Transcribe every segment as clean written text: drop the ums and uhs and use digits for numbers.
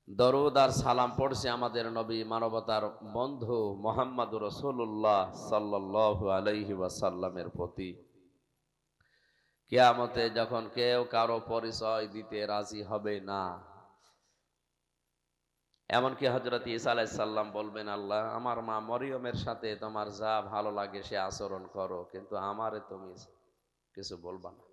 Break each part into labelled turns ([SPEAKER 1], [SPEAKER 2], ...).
[SPEAKER 1] দরুদ আর সালাম পড়ছি আমাদের নবী মানবতার বন্ধু মুহাম্মদুর রাসূলুল্লাহ সাল্লাল্লাহু আলাইহি ওয়াসাল্লামের প্রতি। কিয়ামতে যখন কেউ কারো পরিচয় দিতে রাজি হবে না, এমনকি হযরত ঈসা আলাইহিস সালাম বলবেন, আল্লাহ আমার মা মরিয়মের সাথে তোমার যা ভালো লাগে সে আচরণ করো, কিন্তু আমারে তুমি কিছু বলবা না।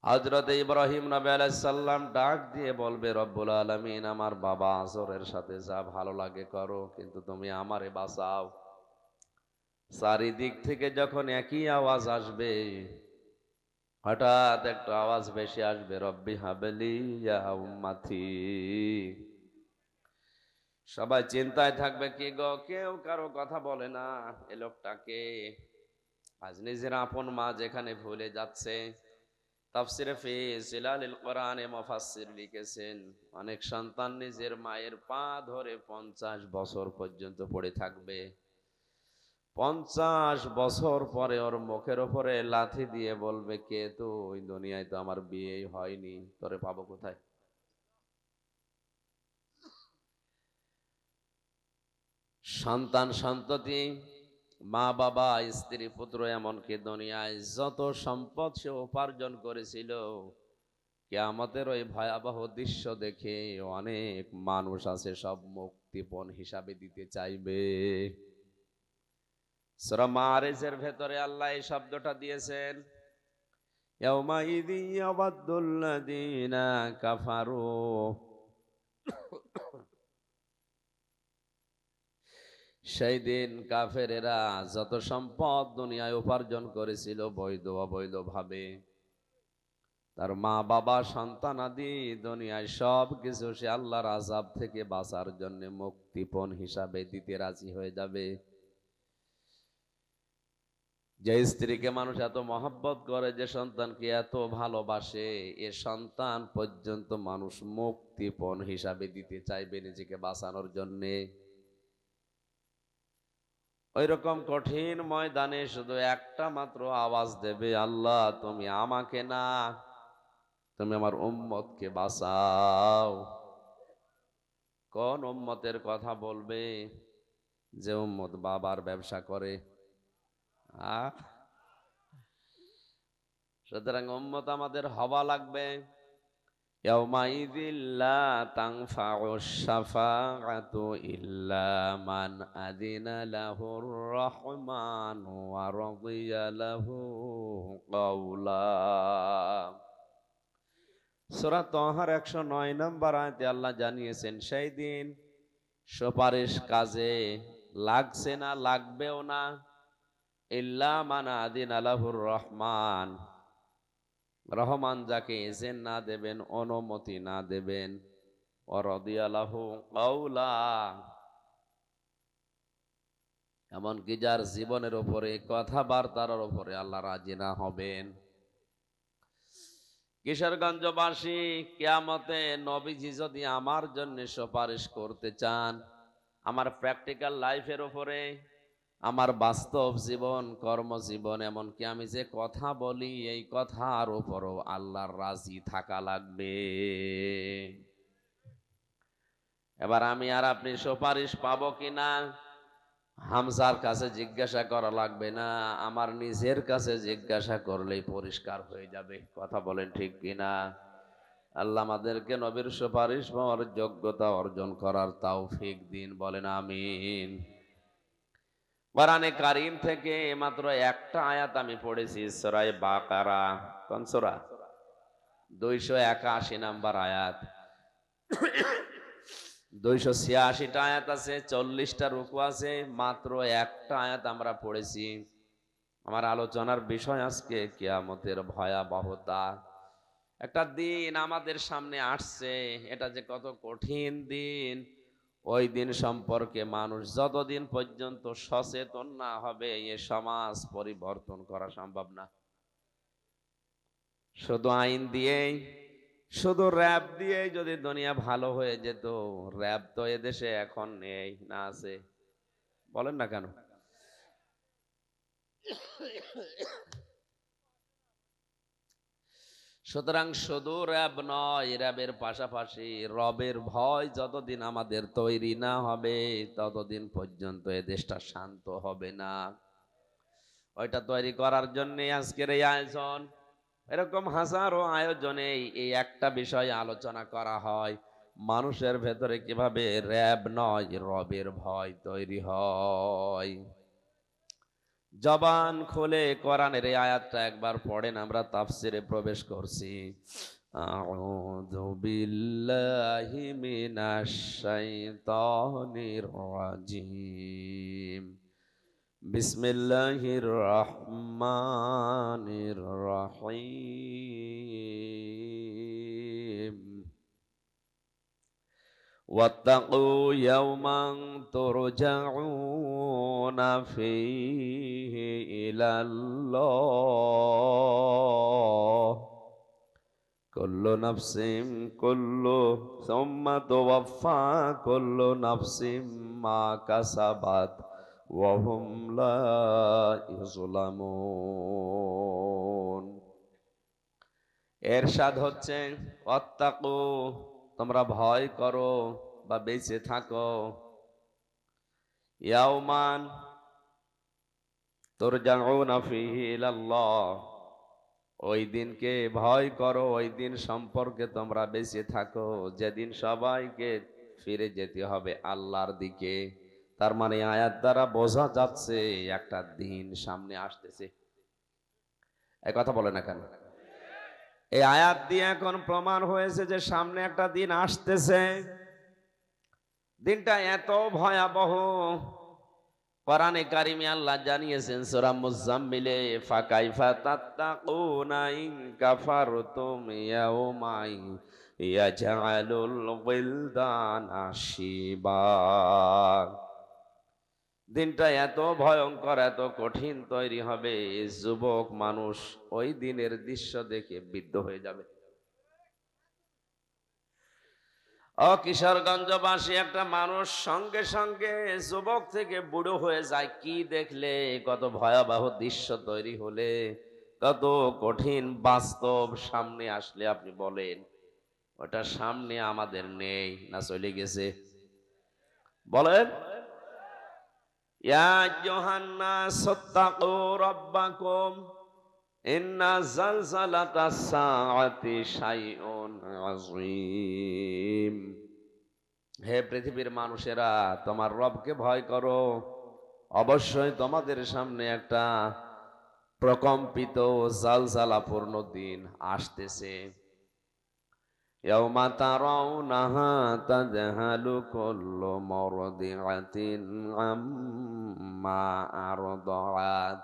[SPEAKER 1] হযরত ইব্রাহিম নবী আলাইহিস সালাম ডাক দিয়ে বলবে, রব্বুল আলামিন আমার বাবা আজরের সাথে যা ভালো লাগে করো, কিন্তু তুমি আমারে বাঁচাও। চারিদিক থেকে যখন একই আওয়াজ আসবে, হঠাৎ একটা আওয়াজ ভেসে আসবে, রব্বি হাবলি ইয়া উম্মতি। সবাই চিন্তায় থাকবে, কি গো, কেউ কারো কথা বলে না, এ লোকটাকে। আজ নিজের আপন মা যেখানে ভুলে যাচ্ছে। তাফসিরে ফি জিলালিল কোরআনে মুফাসসির লিখেছেন, অনেক সন্তান নিজের মায়ের পা ধরে 50 বছর পর্যন্ত পড়ে থাকবে। 50 বছর পরে ওর মুখের উপরে লাথি দিয়ে বলবে, কে তুই? দুনিয়ায় তো আমার বিয়েই হয়নি, তোরে পাবো কোথায়? সন্তান সন্ততি, মা বাবা, স্ত্রী পুত্র, এমনকি দুনিয়ায় যত সম্পদ সে উপার্জন করেছিল, কিয়ামতের ওই ভয়াবহ দৃশ্য দেখে অনেক মানুষ আছে সব মুক্তিপণ হিসাবে দিতে চাইবে। সূরা মাআরিজের ভেতরে আল্লাহ এই শব্দটা দিয়েছেন, ইয়াউমাইযি ইয়াওয়াদ্দুল্লাযীনা কাফারু। সেই দিন কাফেরেরা যত সম্পদ দুনিয়ায় উপার্জন করেছিল বৈধ অবৈধ ভাবে, তার মা বাবা সন্তানাদি দুনিয়ায় সব কিছু সে আল্লাহর আযাব থেকে বাঁচার জন্য মুক্তিপণ হিসাবে দিতে রাজি হয়ে যাবে। যে স্ত্রীকে মানুষ এত মহব্বত করে, যে সন্তানকে এত ভালোবাসে, এ সন্তান পর্যন্ত মানুষ মুক্তিপণ হিসাবে দিতে চাইবে নিজেকে বাঁচানোর জন্যে। ওই রকম কঠিন ময়দানে শুধু একটা মাত্র আওয়াজ দেবে, আল্লাহ তুমি আমাকে না, তুমি আমার উম্মতকে বাঁচাও। কোন উম্মতের কথা বলবে? যে উম্মত বাবার ব্যবসা করে। সুতরাং উম্মত আমাদের হওয়া লাগবে। ইয়াউমাইযিল লা তানফা'ু শাফাআতু ইল্লা মান আযিনা লাহুর রাহমানু ওয়া রাদিয়া লাহু কাওলা। সূরা তাহার 109 নম্বর আয়াতে আল্লাহ জানিয়েছেন, সেই দিন সুপারিশ কাজে লাগছে না, লাগবেও না, ইল্লা মান আযিনা লাহুর রহমান, রহমান যাকে ইজেন না দেবেন, অনুমতি না দেবেন, ওয়া রাদিয়া লাহু কাওলা, এমনকি যার জীবনের উপরে, কথাবার্তার উপরে আল্লাহ রাজি না হবেন। কিশোরগঞ্জবাসী, কিয়ামতে নবীজি যদি আমার জন্য সুপারিশ করতে চান, আমার প্র্যাকটিক্যাল লাইফের উপরে, আমার বাস্তব জীবন, কর্মজীবন, এমনকি আমি যে কথা বলি, এই কথার উপরও আল্লাহর রাজি থাকা লাগবে। এবার আমি আর আপনি সুপারিশ পাবো কিনা হামজার কাছে জিজ্ঞাসা করা লাগবে না, আমার নিজের কাছে জিজ্ঞাসা করলেই পরিষ্কার হয়ে যাবে। কথা বলেন ঠিক কিনা? আল্লাহ আমাদেরকে নবীর সুপারিশ পাওয়ার যোগ্যতা অর্জন করার তৌফিক দিন, বলেন আমিন। কোরআনে কারীম থেকে মাত্র একটা আয়াত আমি পড়েছি, সূরা বাকারা। কোন সূরা? 281 নম্বর আয়াত। 286টা আয়াত আছে, 40টা রুকু আছে, মাত্র একটা আয়াত আমরা পড়েছি। আমার আলোচনার বিষয় আজকে কিয়ামতের ভয়াবহতা। একটা দিন আমাদের সামনে আসছে, এটা যে কত কঠিন দিন, ওই দিন সম্পর্কে মানুষ যতদিন পর্যন্ত সচেতন না হবে, এ সমাজ পরিবর্তন করা সম্ভব না। শুধু আইন দিয়েই, শুধু র‍্যাব দিয়েই যদি দুনিয়া ভালো হয়ে যেত, র‍্যাব তো এদেশে এখন নেই, না আছে? বলেন না কেন? সুতরাং শুধু র্যাব নয়, র্যাবের পাশাপাশি রবের ভয় যতদিন আমাদের তৈরি না হবে ততদিন পর্যন্ত এ দেশটা শান্ত হবে না। ওইটা তৈরি করার জন্য আজকের এই আয়োজন। এরকম হাজারো আয়োজনে এই একটা বিষয় আলোচনা করা হয়, মানুষের ভেতরে কিভাবে র্যাব নয় রবের ভয় তৈরি হয়। জবান খুলে কোরআনের এই আয়াতটা একবার পড়েন, আমরা তাফসিরে প্রবেশ করছি। আউযু বিল্লাহি মিনাশ শাইতানির রাজিম। বিসমিল্লাহির রহমানির রহিম। واتقوا يوما ترجعون فيه إلى الله كل نفس ثم توفى كل نفس ما كسبت وهم لا يظلمون। এরশাদ হচ্ছে ওয়াত্তাকু, তোমরা ভয় করো বা বেঁচে থাকো, ইয়াউমান তুরজাউনা ফীহি ইলাল্লাহ, ওই দিনকে ভয় করো, ওই দিন সম্পর্কে তোমরা বেঁচে থাকো যেদিন সবাইকে ফিরে যেতে হবে আল্লাহর দিকে। তার মানে আয়াত দ্বারা বোঝা যাচ্ছে একটা দিন সামনে আসতেছে। এই কথা বলে না কেন? এই আয়াত দিয়ে এখন প্রমাণ হয়েছে যে সামনে একটা দিন আসতেছে। দিনটা এত ভয়াবহ, কোরআনে কারিমে আল্লাহ জানিয়েছেন সূরা মুজাম্মিলে, ফাকাইফা তাত্তাকুনা ইন কাফারতুম ইয়াউমাই ইয়াজআলুল ওয়িলদানা শিবা। দিনটা এত ভয়ঙ্কর, এত কঠিন তৈরি হবে, যুবক মানুষ ওই দিনের দৃশ্য দেখে বিদ্ধ হয়ে যাবে। কিশোরগঞ্জবাসী একটা মানুষ সঙ্গে সঙ্গে যুবক থেকে বুড়ো হয়ে যায় কি দেখলে, কত ভয়াবহ দৃশ্য তৈরি হলে, কত কঠিন বাস্তব সামনে আসলে আপনি বলেন। ওটা সামনে আমাদের নেই না চলে গেছে? বলেন। ইয়া আইয়ুহান নাস ইত্তাকু রাব্বাকুম ইন্না যালযালাতাস সাআতি শাইউন আযীম। হে পৃথিবীর মানুষেরা, তোমার রবকে ভয় করো, অবশ্যই তোমাদের সামনে একটা প্রকম্পিত জালজালাপূর্ণ দিন আসতেছে। ইয়াউমা তারাউনাহা তাযহালু কুল্লু মুরদিআতিন আম্মা আরদাআত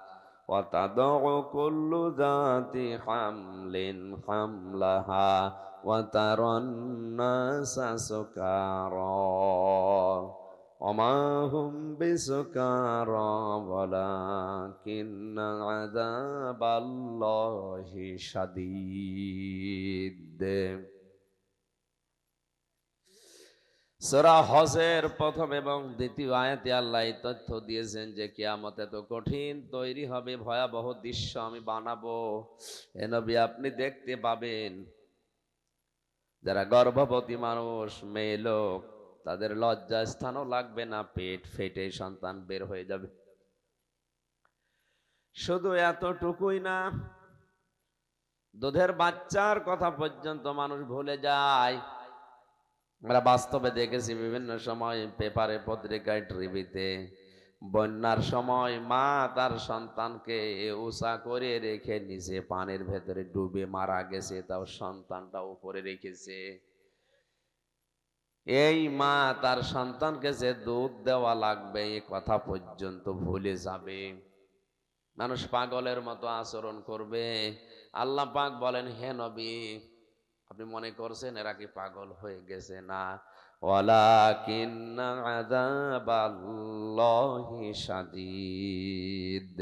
[SPEAKER 1] ওয়া তাদউ কুল্লু যাতি হামলিন হামলাহা ওয়া তারান নাসা সুকারা ওয়া মা হুম বিসুকারা ওয়ালাকিন্না আযাবাল্লাহি শাদীদ। সূরা হজের প্রথম এবং দ্বিতীয় আয়াতে আল্লাহ এই তথ্য দিয়েছেন যে কিয়ামত এত কঠিন তৈরি হবে, ভয়াবহ দৃশ্য আমি বানাবো, হে নবী আপনি দেখতে পাবেন। যারা গর্ভবতী মানুষ, মেয়ে লোক, তাদের লজ্জা স্থানও লাগবে না, পেট ফেটে সন্তান বের হয়ে যাবে। শুধু এতটুকুই না, দুধের বাচ্চার কথা পর্যন্ত মানুষ ভুলে যায়। আমরা বাস্তবে দেখেছি বিভিন্ন সময় পেপারে, পত্রিকায়, টিভিতে, বন্যার সময় মা তার সন্তানকে উঁচা করে রেখে নিচে পানির ভেতরে ডুবে মারা গেছে, তাও সন্তানটা উপরে রেখেছে। এই মা তার সন্তানকে যে দুধ দেওয়া লাগবে এ কথা পর্যন্ত ভুলে যাবে। মানুষ পাগলের মতো আচরণ করবে। আল্লাহ পাক বলেন, হে নবী আপনি মনে করছেন এরা কি পাগল হয়ে গেছে? না, ওয়ালাকিন্না আযাবাল্লাহি শাদীদ,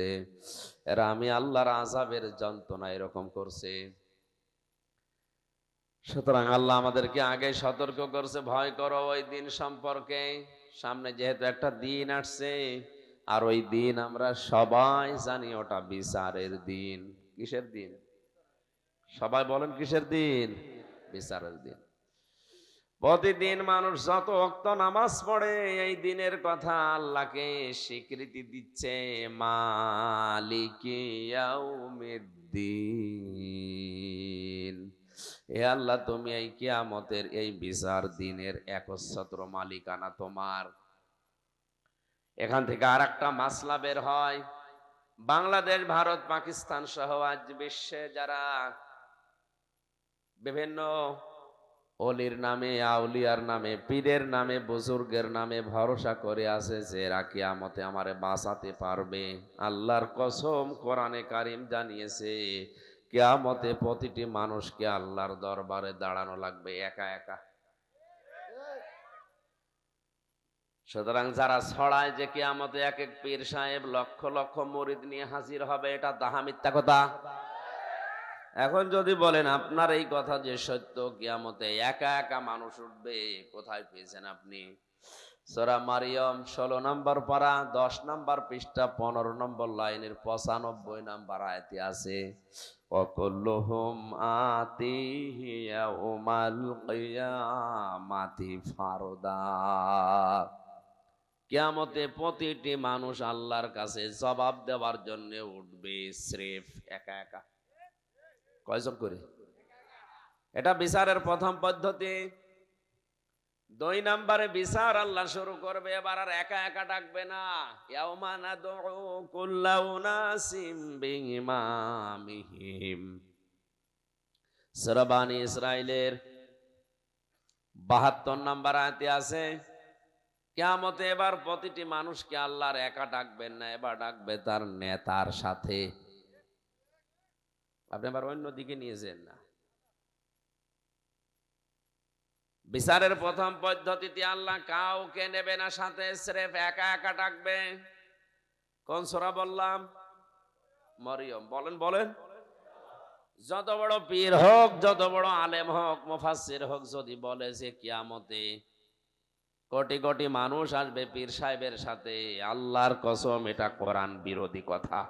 [SPEAKER 1] এরা আমি আল্লাহর আযাবের যন্ত্রণা এরকম করছে। সুতরাং আল্লাহ আমাদেরকে আগে সতর্ক করছে, ভয় করো ওই দিন সম্পর্কে। সামনে যেহেতু একটা দিন আসছে, আর ওই দিন আমরা সবাই জানি ওটা বিচারের দিন। কিসের দিন? সবাই বলেন কিসের দিন? বিচারের দিন। প্রতিদিন মানুষ যত ওয়াক্ত নামাজ পড়ে এই দিনের কথা আল্লাহকে স্বীকৃতি দিচ্ছে, মালিকি ইয়াউমিদ্দিন। হে আল্লাহ, তুমি এই কিয়ামতের এই বিচার দিনের একচ্ছত্র মালিকানা তোমার। এখান থেকে আর একটা মাসলা বের হয়। বাংলাদেশ, ভারত, পাকিস্তান সহ আজ বিশ্বে যারা বিভিন্ন অলির নামে, আউলিয়ার নামে, পীরের নামে, বুজুর্গের নামে ভরসা করে আছে যে এরা কিয়ামতে আমারে বাঁচাতে পারবে, আল্লাহর কসম কোরআনে কারিম জানিয়েছে কিয়ামতে প্রতিটি মানুষকে আল্লাহর দরবারে দাঁড়ানো লাগবে একা একা। সুতরাং যারা ছড়ায় যে কিয়ামতে এক এক পীর সাহেব লক্ষ লক্ষ মুরিদ নিয়ে হাজির হবে, এটা দাহা মিথ্যা কথা। এখন যদি বলেন আপনার এই কথা যে সত্য, কিয়ামতে একা একা মানুষ উঠবে, কোথায় পেয়েছেন আপনি? সূরা মারিয়ম 16 নম্বর পারা 10 নম্বর পৃষ্ঠা 15 নম্বর লাইনের 95 নম্বর আয়াতে আছে, ওয়াকুল্লুহুম আতিহি ইয়াউমাল কিয়ামাতি ফারদা। কিয়ামতে প্রতিটি মানুষ আল্লাহর কাছে জবাব দেওয়ার জন্য উঠবে স্রেফ একা একা। কয়জন করে? এটা বিচারের প্রথম পদ্ধতি। 2 নম্বরে বিচার আল্লাহ শুরু করবে, এবার আর একা একা ডাকবে না। ইয়াউমা নাদউ কুল্লা উনাসিম বিইমামিহিম। সূরা বানী ইসরাইলের 72 নম্বর আয়াতে আছে, কিয়ামতে এবার প্রতিটি মানুষকে আল্লাহর একা ডাকবেন না, এবার ডাকবে তার নেতার সাথে। আপনি আবার অন্য দিকে নিয়েছেন না। বিচারের প্রথম পদ্ধতিতে আল্লাহ কাউকে নেবে না সাথে, স্রেফ একা একা ডাকবে। কোন সূরা বললাম? মরিয়ম। বলেন বলেন। যত বড় পীর হোক, যত বড় আলেম হোক, মুফাসসির হোক, যদি বলে যে কিয়ামতে কোটি কোটি মানুষ আসবে পীর সাহেবের সাথে, আল্লাহর কসম এটা কোরআন বিরোধী কথা,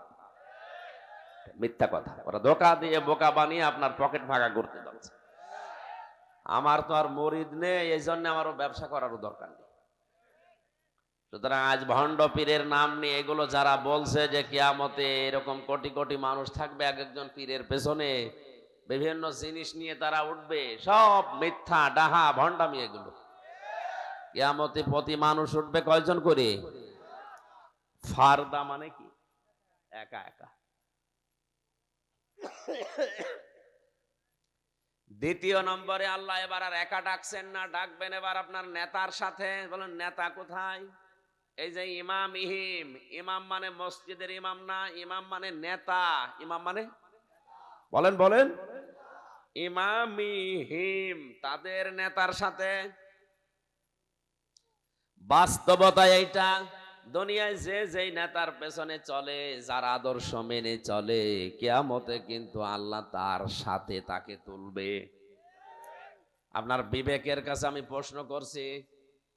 [SPEAKER 1] মিথ্যা কথা। ওরা ধোঁকা দিয়ে বোকা বানিয়ে আপনার পকেট ভাগা করতে যাচ্ছে। আমার তো আর মুরিদ নেই, এই জন্য আমারও ব্যবসা করারও দরকার নেই। সুতরাং আজ ভণ্ড পীরের নাম নিয়ে এগুলো যারা বলছে যে কিয়ামতে এরকম কোটি কোটি মানুষ থাকবে এক একজন পীরের পেছনে, বিভিন্ন জিনিস নিয়ে তারা উঠবে, সব মিথ্যা, ডাহা, ভণ্ডামি এগুলো। কিয়ামতে প্রতি মানুষ উঠবে কয়জন করে? ফারদা মানে কি? একা একা। দ্বিতীয় নম্বরে আল্লাহ এবার আর একা ডাকছেন না, ডাকবেন এবার আপনার নেতার সাথে। বলেন নেতা কোথায়? এই যে ইমামিহিম, ইমাম মানে মসজিদের ইমাম না, ইমাম মানে নেতা। ইমাম মানে বলেন বলেন। ইমামিহিম, তাদের নেতার সাথে। বাস্তবতা এইটা, দুনিয়ায় যে যেই নেতার পেছনে চলে, যার আদর্শ মেনে চলে, কিয়ামতে কিন্তু আল্লাহ তার সাথে তাকে তুলবে। আপনার বিবেকের কাছে আমি প্রশ্ন করছি,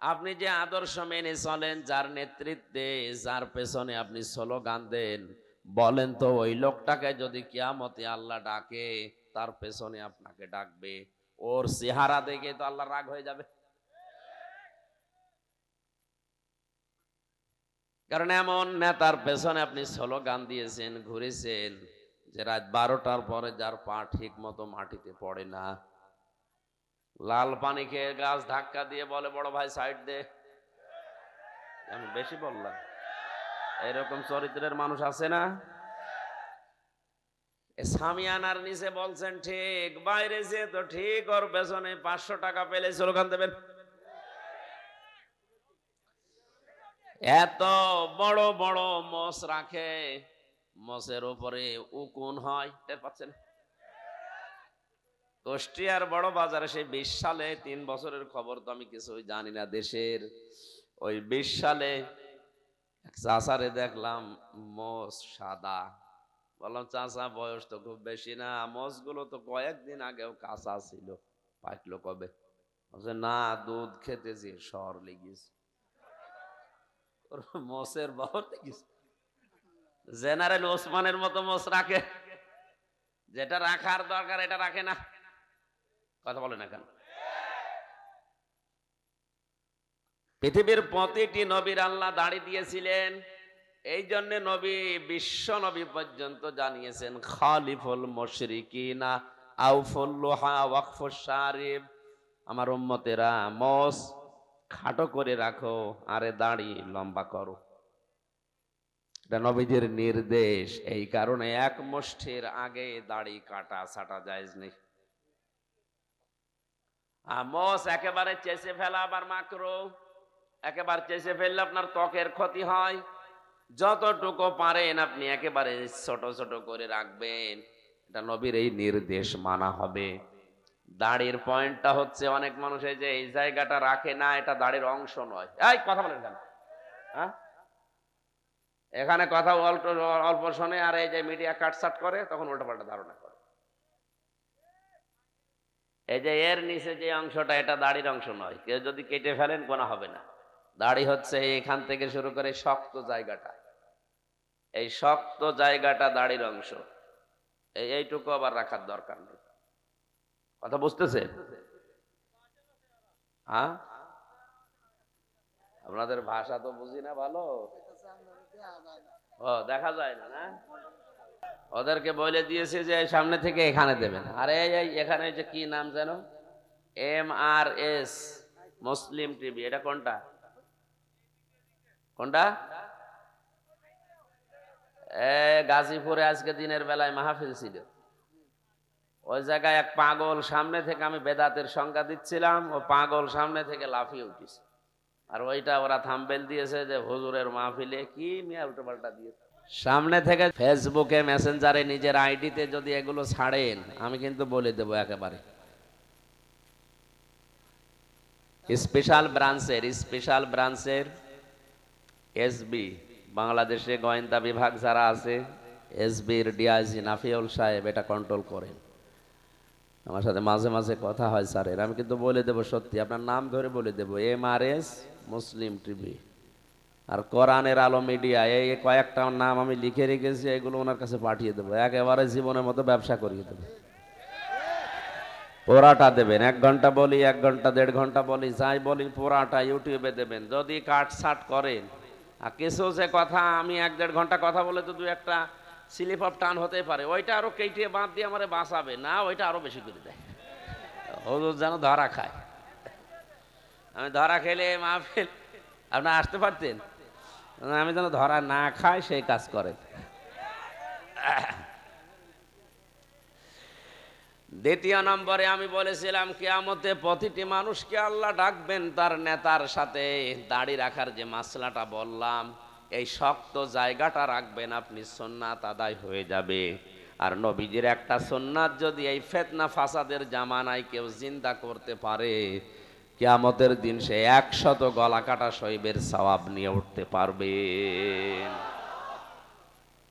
[SPEAKER 1] আপনি যে আদর্শ মেনে চলেন, যার নেতৃত্বে, যার পেছনে আপনি স্লোগান দেন, বলেন তো ওই লোকটাকে যদি কিয়ামতে আল্লাহ ডাকে, তার পেছনে আপনাকে ডাকবে, ওর চেহারা দেখে তো আল্লাহ রাগ হয়ে যাবে। কারণ এমন নেতার পেছনে আপনি স্লোগান দিয়েছেন, ঘুরেছেন, যে রাত 12টার পরে যার পা ঠিক মতো মাটিতে পড়ে না, লাল পানি খেয়ে গাছ ধাক্কা দিয়ে বলে বড় ভাই সাইড দে। আমি বেশি বললাম? এরকম চরিত্রের মানুষ আছে না? সামিয়ানার নিচে বলছেন ঠিক, বাইরে যে তো ঠিক, ওর পেছনে 500 টাকা পেলে স্লোগান দেবেন। এত বড় বড় মোষ রাখে, মোষের উপরে উকুন হয়, টের পাচ্ছেন? কুষ্টিয়ার বড় বাজারে সেই 20 সালে, 3 বছরের খবর তো আমি কিছু জানি না দেশের, ওই 20 সালে এক চাচারে দেখলাম মোষ সাদা। বললাম চাচা বয়স তো খুব বেশি না, মোষগুলো তো কয়েকদিন আগেও কাঁচা ছিল, পাকলো কবে? না, দুধ খেতেছি, শহর লেগেছে। মোষের বহর দেখিস, জেনারেল ওসমানের মতো মোষ রাখে, যেটা রাখার দরকার এটা রাখে না। কথা বলে না কেন? পৃথিবীর প্রতিটি নবীর আল্লাহ দাড়ি দিয়েছিলেন, এই জন্য নবী, বিশ্ব নবী পর্যন্ত জানিয়েছেন খালিফুল মুশরিকিনা আউফুল লুহা ওয়াকফুশ শারিব, আমার উম্মতেরা মোস খাটো করে রাখো, আরে দাড়ি লম্বা করো। এটা নবীজির নির্দেশ। এই কারণে এক মুষ্টির আগে দাড়ি কাটা ছাটা জায়েজ নেই। মোস একেবারে চেঁচে ফেলা আবার মাকরুহ। একেবারে চেঁচে ফেললে আপনার ত্বকের ক্ষতি হয়। যতটুকু পারেন আপনি একেবারে ছোট ছোট করে রাখবেন, এটা নবীর এই নির্দেশ মানা হবে। দাড়ির পয়েন্টটা হচ্ছে, অনেক মানুষ এই যে এই জায়গাটা রাখে না, এটা দাড়ির অংশ নয়। এই কথা বলেন কেন? হ্যাঁ, এখানে কথা অল্প অল্প শোনে, আর এই যে মিডিয়া কাটসাট করে, তখন উল্টাপাল্টা ধারণা করে। এই যে এর নিচে যে অংশটা, এটা দাড়ির অংশ নয়। কেউ যদি কেটে ফেলেন গোনা হবে না। দাড়ি হচ্ছে এখান থেকে শুরু করে শক্ত জায়গাটা, এই শক্ত জায়গাটা দাড়ির অংশ। এইটুকু আবার রাখার দরকার নেই। কথা বুঝতেছে? হ্যাঁ, আপনাদের ভাষা তো বুঝি না ভালো। ও দেখা যায় না, না? ওদেরকে বলে দিয়েছে যে সামনে থেকে এখানে দেবেন। আরে এখানে যে কি নাম যেন, MRS মুসলিম টিভি, এটা কোনটা? কোনটা? গাজীপুরে আজকে দিনের বেলায় মাহফিল ছিল। ওই জায়গায় এক পাগল সামনে থেকে, আমি বেদাতের সংজ্ঞা দিচ্ছিলাম, ও পাগল সামনে থেকে লাফিয়ে উঠিছে। আর ওইটা ওরা থাম্বনেল দিয়েছে যে হুজুরের মাহফিলে কি মিয়া উল্টোপাল্টা দিয়েছে। সামনে থেকে ফেসবুকে, মেসেঞ্জারে, নিজের আইডিতে যদি এগুলো ছাড়েন, আমি কিন্তু বলে দেবো একেবারে। স্পেশাল ব্রাঞ্চের SB, বাংলাদেশে গোয়েন্দা বিভাগ যারা আছে, SBর DIG নাফিউল সাহেব এটা কন্ট্রোল করেন। আমার সাথে মাঝে মাঝে কথা হয় স্যারের, আমি কিন্তু বলে দেবো সত্যি, আপনার নাম ধরে বলে দেবো, MRS মুসলিম টিভি আর কোরআনের আলো মিডিয়া, এই কয়েকটা নাম আমি লিখে রেখেছি, এগুলো ওনার কাছে পাঠিয়ে দেবো। একেবারে জীবনের মতো ব্যবসা করিয়ে দেবো। পোড়াটা দেবেন, 1 ঘন্টা বলি, 1 ঘন্টা 1.5 ঘন্টা বলি, যাই বলি পোড়াটা ইউটিউবে দেবেন। যদি কাটছাট করেন, আর কিছু যে কথা আমি 1-1.5 ঘন্টা কথা বলে তো 2-1টা স্লিপ অফ টান হতে পারে, ওইটা আরো কেটে বাদ দিয়ে আমারে বাঁচাবে না, ওইটা আরো বেশি করে দেয়। হুজুর যেন ধরা খায়। আমি ধরা খেলে মাহফিল আপনার আসতে পারতেন, আমি যেন ধরা না খাই সেই কাজ করেন। দ্বিতীয় নম্বরে আমি বলেছিলাম, কিয়ামতে প্রতিটি মানুষকে আল্লাহ ডাকবেন তার নেতার সাথে। দাড়ি রাখার যে মাসলাটা বললাম, এই শক্ত জায়গাটা রাখবেন আপনি, সুন্নাত আদায় হয়ে যাবে। আর নবীজির একটা সুন্নাত যদি এই ফিতনা ফাসাদের জামানায় কেউ জিন্দা করতে পারে, কিয়ামতের দিন সে 100 গলা কাটা শহীদের সওয়াব নিয়ে উঠতে পারবে।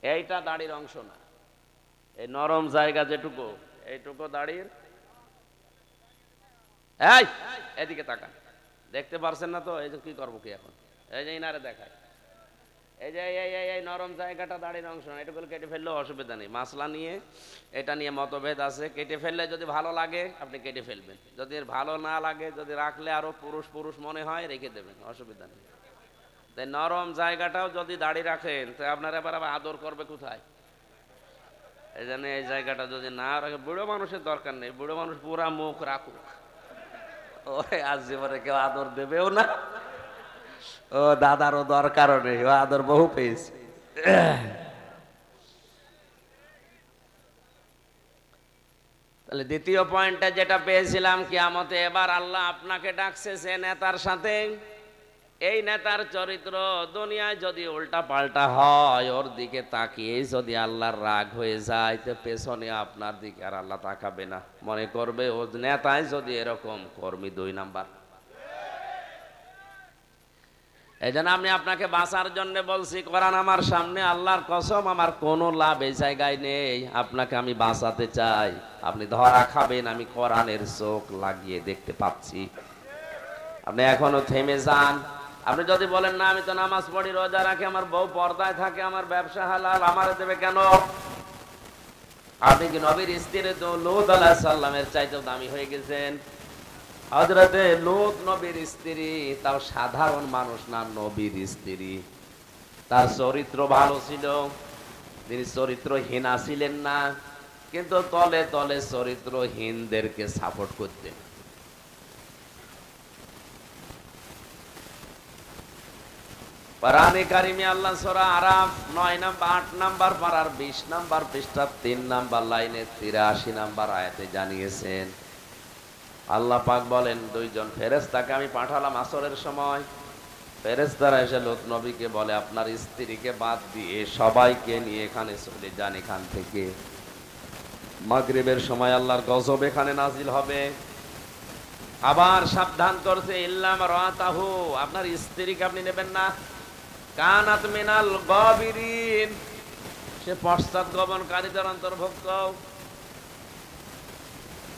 [SPEAKER 1] এইটা দাড়ির অংশ না, এই নরম জায়গা যেটুকু, এইটুকু দাড়ির। এই এদিকে তাকান, দেখতে পারছেন না তো? এই যে কি করবো কি এখন, এই যে ইনারে দেখায়, এই যে এই নরম জায়গাটা দাড়ির অংশ না, এটুকু কেটে ফেললেও অসুবিধা নেই। মাসলা নিয়ে, এটা নিয়ে মতভেদ আছে। কেটে ফেললে যদি ভালো লাগে আপনি কেটে ফেলবেন, যদি ভালো না লাগে, যদি রাখলে আরো পুরুষ পুরুষ মনে হয়, রেখে দেবেন, অসুবিধা নেই। তাই নরম জায়গাটাও যদি দাড়ি রাখেন, তো আপনার এবার আদর করবে কোথায়? এই জন্য এই জায়গাটা যদি না রাখে, বুড়ো মানুষের দরকার নেই, বুড়ো মানুষ পুরা মুখ রাখুক, ওরে আজ জীবনে কেউ আদর দেবেও না, ও দাদারও দরকারও নেই, ও আদর বহু পেয়েছে। তাহলে দ্বিতীয় পয়েন্টটা যেটা পেয়েছিলাম, কিয়ামতে এবার আল্লাহ আপনাকে ডাকছে সে নেতার সাথে। এই নেতার চরিত্র দুনিয়ায় যদি উল্টা পাল্টা হয়, ওর দিকে তাকিয়ে যদি আল্লাহর রাগ হয়ে যায়, তো পেছনে আপনার দিকে আর আল্লাহ তাকাবে না, মনে করবে ও নেতায় যদি এরকম কর্মী 2 নাম্বার। এই জন্য আমি আপনাকে বাঁচার জন্য বলছি, কোরআন আমার সামনে, আল্লাহর কসম আমার কোনো লাভ এই জায়গায় নেই, আপনাকে আমি বাঁচাতে চাই। আপনি ধরা খাবেন, আমি কোরআনের চোখ লাগিয়ে দেখতে পাচ্ছি। আপনি এখনো থেমে যান। আপনি যদি বলেন না আমি তো নামাজ পড়ি, রোজা রাখি, আমার বউ পর্দায় থাকে, আমার ব্যবসা হালাল, আমার দেবে কেন? আপনি কি নবীর স্ত্রী তো লূত আলাইহিস সালামের চাইতেও দামি হয়ে গেছেন? হযরতে লূত নবীর স্ত্রী, তাও সাধারণ মানুষ না, নবীর স্ত্রী। তার চরিত্র ভালো ছিল, তিনি চরিত্রহীনা ছিলেন না, কিন্তু তলে তলে চরিত্রহীনদেরকে সাপোর্ট করতেন। কোরআনে কারিমে আল্লাহ সূরা আরাফ 9 নাম্বার 8 নাম্বার পারার 20 নাম্বার পৃষ্ঠা 3 নাম্বার লাইনে 83 নাম্বার আয়াতে জানিয়েছেন, আল্লাহ পাক বলেন, দুইজন ফেরেশতাকে আমি পাঠালাম আসরের সময়। ফেরেশতারা এসে লূত নবীকে বলে, আপনার স্ত্রীকে বাদ দিয়ে সবাইকে নিয়ে এখানে চলে যান এখান থেকে। মাগরিবের সময় আল্লাহর গজব এখানে নাজিল হবে। আবার সাবধান করছে, ইল্লাম রাতাহু, আপনার স্ত্রীকে আপনি নেবেন না। কানাত মিনাল গাবিরিন, সে পশ্চাৎগমনকারীদের অন্তর্ভুক্ত।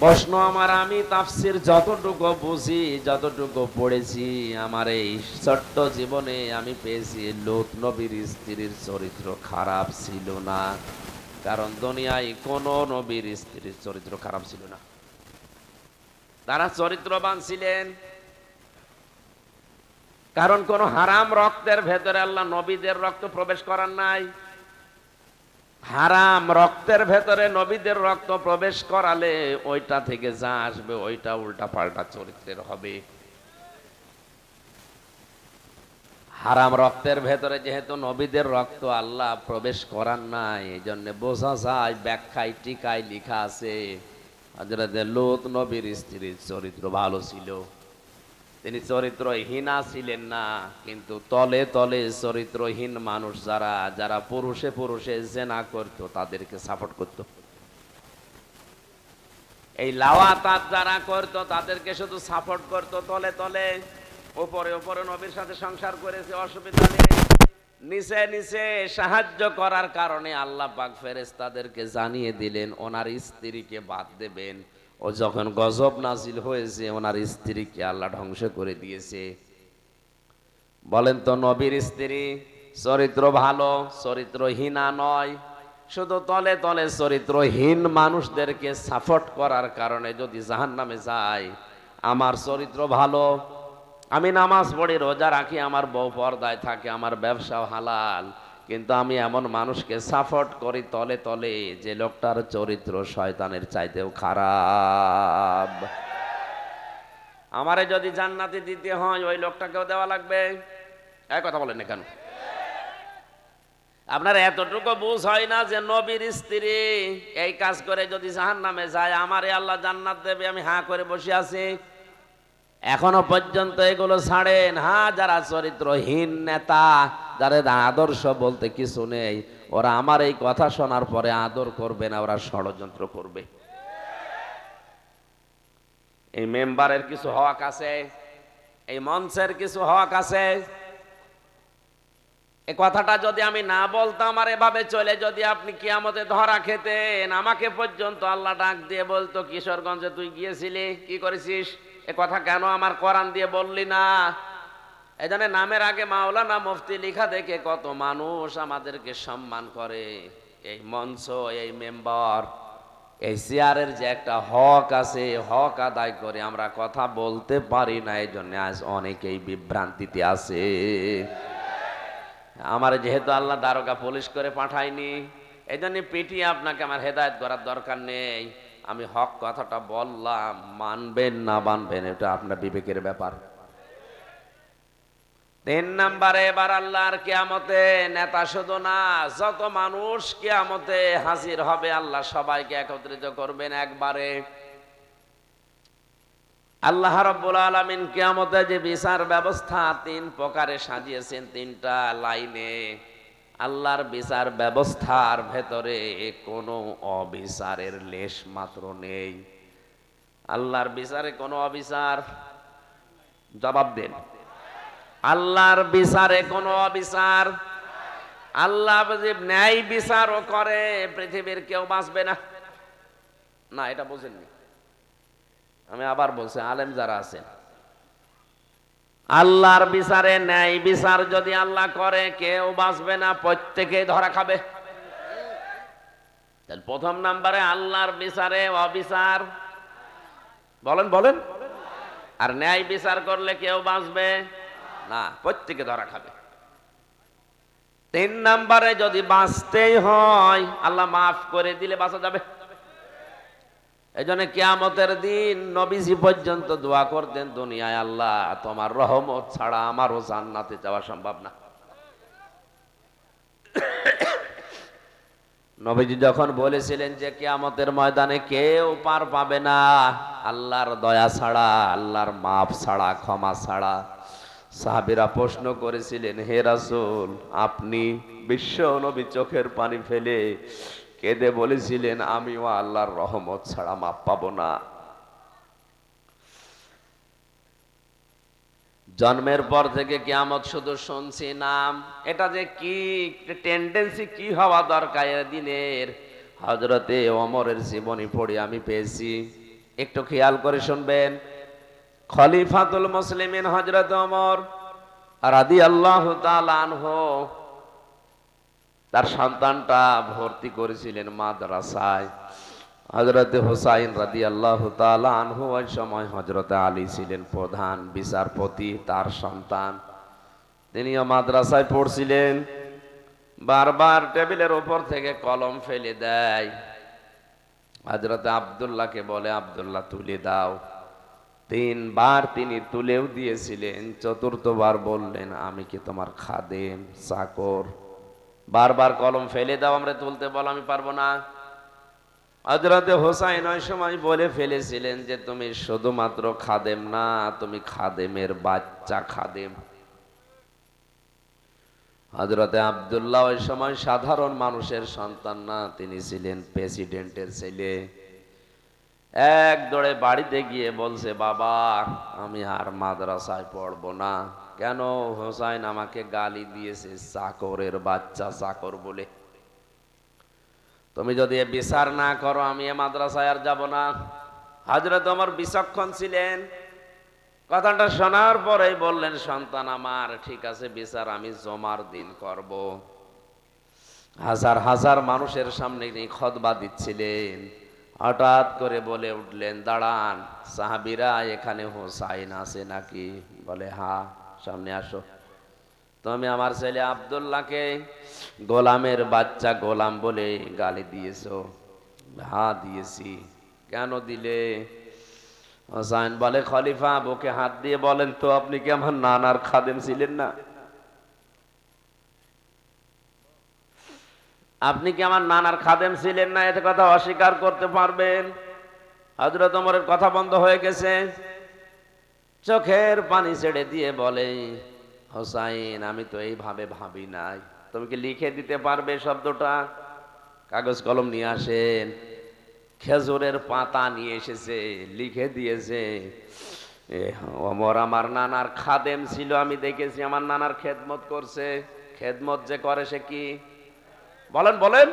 [SPEAKER 1] প্রশ্ন আমার, আমি তাফসীর যতটুকু বুঝি, যতটুকু পড়েছি, আমার এই ছোট্ট জীবনে আমি পেয়েছি লূত নবীর স্ত্রীর চরিত্র খারাপ ছিল না। কারণ দুনিয়ায় কোন নবীর স্ত্রীর চরিত্র খারাপ ছিল না, তারা চরিত্রবান ছিলেন। কারণ কোন হারাম রক্তের ভেতরে আল্লাহ নবীদের রক্ত প্রবেশ করার নাই। হারাম রক্তের ভেতরে নবীদের রক্ত প্রবেশ করালে ওইটা থেকে যা আসবে ওইটা উল্টা পাল্টা চরিত্রের হবে। হারাম রক্তের ভেতরে যেহেতু নবীদের রক্ত আল্লাহ প্রবেশ করার নাই, এই জন্য বোঝা যায়, ব্যাখ্যায় টিকায় লেখা আছে, হযরত লূত নবীর স্ত্রীর চরিত্র ভালো ছিল, তিনি চরিত্রহীনা ছিলেন না। কিন্তু তলে তলে চরিত্রহীন মানুষ যারা যারা পুরুষে পুরুষে জেনা করত তাদেরকে সাপোর্ট করত। এই লাওয়াতাত যারা করত তাদেরকে শুধু সাপোর্ট করত তলে তলে। উপরে উপরে নবীর সাথে সংসার করেছে, অসুবিধা নেই। নিচে নিচে সাহায্য করার কারণে আল্লাহ পাক ফেরেশতাদেরকে জানিয়ে দিলেন ওনার স্ত্রীকে বাদ দেবেন। ও যখন গজব নাজিল হয়েছে ওনার স্ত্রীকে আল্লাহ ধ্বংস করে দিয়েছে। বলেন তো, নবীর স্ত্রী চরিত্র ভালো, চরিত্রহীনা নয়। শুধু তলে তলে চরিত্রহীন মানুষদেরকে সাপোর্ট করার কারণে যদি জাহান্নামে যায়, আমার চরিত্র ভালো, আমি নামাজ পড়ি, রোজা রাখি, আমার বউ পর্দায় থাকে, আমার ব্যবসাও হালাল, কিন্তু আমি এমন মানুষকে সাপোর্ট করি তলে তলে যে লোকটার চরিত্র শয়তানের চাইতেও খারাপ, আমারে যদি জান্নাতে দিতে হয় ওই লোকটাকেও দেওয়া লাগবে। এক কথা বলেন না কেন? আপনার এতটুকু বুঝ হয় না যে নবীর স্ত্রী এই কাজ করে যদি জাহান্নামে যায় আমারে আল্লাহ জান্নাত দেবে, আমি হাঁ করে বসে আছি? এখনো পর্যন্ত এগুলো ছাড়েন। হ্যাঁ, যারা চরিত্রহীন নেতা, যাদের আদর্শ বলতে কিছু নেই, ওরা আমার এই কথা শোনার পরে আদর করবে না, ওরা ষড়যন্ত্র করবে। এই মেম্বারের কিছু হক আছে, এই মঞ্চের কিছু হক আছে। এই কথাটা যদি আমি না বলতাম আর এভাবে চলে যদি আপনি কিয়ামতে ধরা খেতেন, আমাকে পর্যন্ত আল্লাহ ডাক দিয়ে বলতো, কিশোরগঞ্জে তুই গিয়েছিলি, কি করেছিস, এ কথা কেন আমার কোরআন দিয়ে বললি না? এই জন্য নামের আগে মাওলানা মুফতি লেখা দেখে কত মানুষ আমাদেরকে সম্মান করে। এই মঞ্চ, এই মেম্বার, এই চেয়ারের যে একটা হক আছে, হক আদায় করে আমরা কথা বলতে পারি না, এই জন্য আজ অনেকেই বিভ্রান্তিতে আছে। আমার যেহেতু আল্লাহ দারোগা পুলিশ করে পাঠায়নি, এই জন্য পিটিয়ে আপনাকে আমার হেদায়েত করার দরকার নেই। আমি হক কথাটা বললাম, মানবেন না মানবেন এটা আপনার বিবেকের ব্যাপার। 3 নম্বরে, এবার আল্লাহর কিয়ামতে নেতা শুধু না, যত মানুষ কিয়ামতে হাজির হবে আল্লাহ সবাইকে একত্রিত করবেন একবারে। আল্লাহ রাব্বুল আলামিন কিয়ামতে যে বিচার ব্যবস্থা 3 প্রকারে সাজিয়েছেন, 3টা লাইনে, আল্লাহর বিচার ব্যবস্থার ভেতরে কোনো অবিচারের লেশ মাত্র নেই। আল্লাহর বিচারে কোনো অবিচার, জবাব দেন, আল্লাহর বিচারে কোনো অবিচার। আল্লাহ যদি ন্যায় বিচারও করে পৃথিবীর কেউ বাঁচবে না। না, এটা বুঝেননি, আমি আবার বলছি, আলেম যারা আছেন, আল্লাহর বিচারে ন্যায় বিচার যদি আল্লাহ করে কেউ বাঁচবে না, প্রত্যেকেই ধরা খাবে। তাহলে প্রথম নাম্বারে আল্লাহর বিচারে অবিচার, বলেন বলেন, আর ন্যায় বিচার করলে কেউ বাঁচবে না, প্রত্যেকে ধরা খাবে। 3 নাম্বারে যদি বাঁচতেই হয় আল্লাহ মাফ করে দিলে বাঁচা যাবে। এই জন্য কিয়ামতের দিন নবীজি পর্যন্ত দোয়া করতেন, দুনিয়ায় আল্লাহ তোমার রহমত ছাড়া আমারও জান্নাতে যাওয়া সম্ভব না। নবীজি যখন বলেছিলেন যে কিয়ামতের ময়দানে কেউ পার পাবে না আল্লাহর দয়া ছাড়া, আল্লাহর মাফ ছাড়া, ক্ষমা ছাড়া, সাহাবীরা প্রশ্ন করেছিলেন, হে রাসূল আপনি? বিশ্ব নবী চোখের পানি ফেলে কেঁদে বলেছিলেন, আমিও আল্লাহর রহমত ছাড়া মাফ পাবো না। জন্মের পর থেকে কিয়ামত শুধু শুনছি নাম, এটা যে কি টেন্ডেন্সি কি হওয়া দরকার দিনের, হযরতে ওমরের জীবনী পড়ে আমি পেয়েছি। একটু খেয়াল করে শুনবেন। খলিফাতুল মুসলিমিন হযরত ওমর রাদিয়াল্লাহু তাআলা আনহু তার সন্তানটা ভর্তি করেছিলেন মাদ্রাসায়। হযরতে হুসাইন রাদিয়াল্লাহু তাআলা আনহু ওই সময় হযরতে আলী ছিলেন প্রধান বিচারপতি, তার সন্তান, তিনিও মাদ্রাসায় পড়ছিলেন। বারবার টেবিলের উপর থেকে কলম ফেলে দেয়। হযরতে আব্দুল্লাহকে বলে, আব্দুল্লাহ তুলে দাও। 3 বার তিনি তুলেও দিয়েছিলেন, চতুর্থবার বললেন, আমি কি তোমার খাদেম, চাকর? বারবার কলম ফেলে দাও, আমরা তুলতে বল, আমি পারবো না। হযরতে হোসাইন ওই সময় বলে ফেলেছিলেন যে তুমি শুধুমাত্র খাদেম না, তুমি খাদেমের বাচ্চা খাদেম। হযরতে আব্দুল্লাহ ওই সময় সাধারণ মানুষের সন্তান না, তিনি ছিলেন প্রেসিডেন্টের ছেলে। এক দৌড়ে বাড়িতে গিয়ে বলছে, বাবা আমি আর মাদ্রাসায় পড়বো না। কেন? হোসাইন আমাকে গালি দিয়েছে, চাকরের বাচ্চা চাকর বলে। তুমি যদি বিচার না করো আমি এ মাদ্রাসায় আর যাব না। হযরত ওমর বিচক্ষণ ছিলেন, কথাটা শোনার পরেই বললেন, সন্তান আমার, ঠিক আছে বিচার আমি জমার দিন করব। হাজার হাজার মানুষের সামনে তিনি খুতবা দিচ্ছিলেন, হঠাৎ করে বলে উঠলেন, দাঁড়ান সাহাবীরা, এখানে হোসাইন আছে নাকি? বলে হ্যাঁ, সামনে আসো। তুমি আমার ছেলে আব্দুল্লাহকে গোলামের বাচ্চা গোলাম বলে গালি দিয়েছো? হ্যাঁ দিয়েছি। কেন দিলে? হোসাইন বলে, খলিফা বুকে হাত দিয়ে বলেন তো, আপনি কি আমার নানার খাদেম ছিলেন না? আপনি কি আমার নানার খাদেম ছিলেন না? এতে কথা অস্বীকার করতে পারবেন? হযরত ওমরের কথা বন্ধ হয়ে গেছে। চোখের পানি ছেড়ে দিয়ে বলে, হোসাইন আমি তো এইভাবে ভাবি নাই। তুমি কি লিখে দিতে পারবে শব্দটা? কাগজ কলম নিয়ে আসেন। খেজুরের পাতা নিয়ে এসেছে, লিখে দিয়েছে, ওমর আমার নানার খাদেম ছিল, আমি দেখেছি আমার নানার খেদমত করছে। খেদমত যে করে সে কি? বলেন বলেন।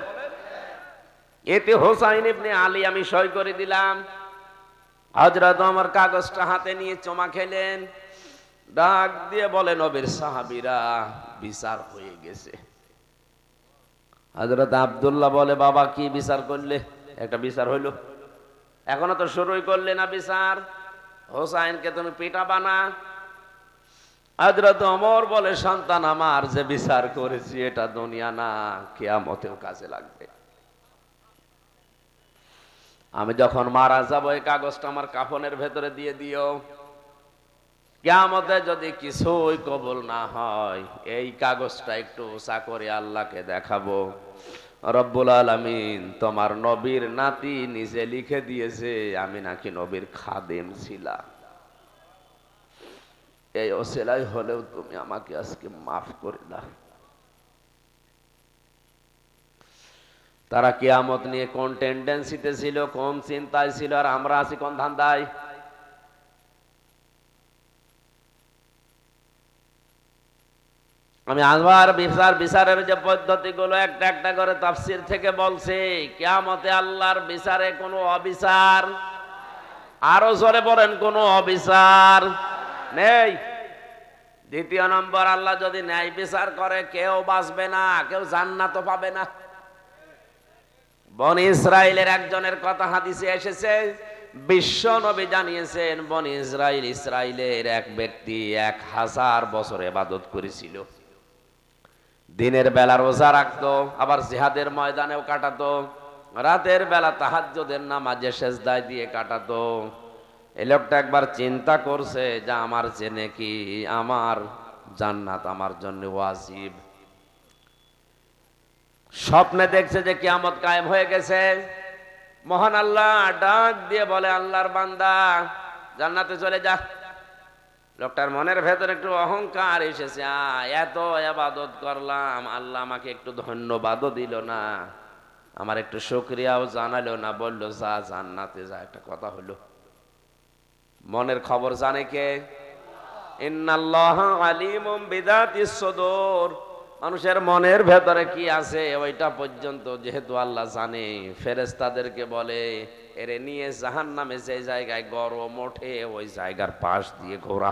[SPEAKER 1] এতে হোসাইন ইবনে আলী আমি সই করে দিলাম। হযরত ওমর কাগজটা হাতে নিয়ে চমা খেলেন, ডাক দিয়ে বলেন, নবীর সাহাবীরা বিচার হয়ে গেছে। হযরত আব্দুল্লাহ বলে, বাবা কি বিচার করলে? একটা বিচার হইল, এখনো তো শুরুই করলে না বিচার। হোসাইনকে তুমি পিটাবা না? হযরত ওমর বলে, সন্তান আমার, যে বিচার করেছি এটা দুনিয়া না, কিয়ামতেও কাজে লাগবে। আমি যখন মারা যাব এই কাগজটা আমার কাফনের ভেতরে দিয়ে দিও। কিয়ামতে যদি কিছুই কবুল না হয় এই কাগজটা একটু উঁচা করে আল্লাহকে দেখাবো, রব্বুল আলামিন তোমার নবীর নাতি নিজে লিখে দিয়েছে আমি নাকি নবীর খাদেম ছিলাম। এই ওসিলাই হলেও তুমি আমাকে আজকে মাফ করে দাও। তারা কিয়ামত নিয়ে কোন টেন্ডেন্সিতে ছিল, কোন চিন্তায় ছিল, আর আমরা আছি কোন ধান্দায়? আমি আজবার বিচারের যে পদ্ধতিগুলো একটা একটা করে তাফসীর থেকে বলছি, কিয়ামতে আল্লাহর বিচারে কোনো অবিচার, আরো জোরে বলেন, কোনো অবিচার নেই। দ্বিতীয় নম্বর, আল্লাহ যদি ন্যায় বিচার করে কেউ বাঁচবে না, কেউ জান্নাতও পাবে না। বনি ইসরাইলের একজনের কথা হাদিসে এসেছে, বিশ্ব নবী জানিয়েছেন বনি ইসরাইলের এক ব্যক্তি 1000 বছর ইবাদত করেছিল। দিনের বেলা রোজা রাখতো, আবার জিহাদের ময়দানেও কাটাতো, রাতের বেলা তাহাজ্জুদের নামাজে সেজদায় দিয়ে কাটাতো। এই লোকটা একবার চিন্তা করছে যে আমার জেনে কি আমার জান্নাত আমার জন্য ওয়াজিব। স্বপ্নে দেখছে যে কিয়ামত কায়েম হয়ে গেছে। মহান আল্লাহ ডাক দিয়ে বলে, আল্লাহর বান্দা জান্নাতে চলে যা। লোকটার মনের ভেতরে একটু অহংকার এসেছে, এত ইবাদত করলাম, আল্লাহ আমাকে একটু ধন্যবাদও দিল না, আমার একটু শুকরিয়াও জানালো না, বললো যা জান্নাতে যা। একটা কথা হলো, মনের খবর জানে কে? ইন্নাল্লাহা আলিমুম বিযাতিস সুদূর। মানুষের মনের ভেতরে কি আছে ওইটা পর্যন্ত যেহেতু আল্লাহ জানে, ফেরেশতাদেরকে বলে এরে নিয়ে জাহান্নামে যে জায়গায় গরম ওঠে ওই জায়গার পাশ দিয়ে ঘোরা।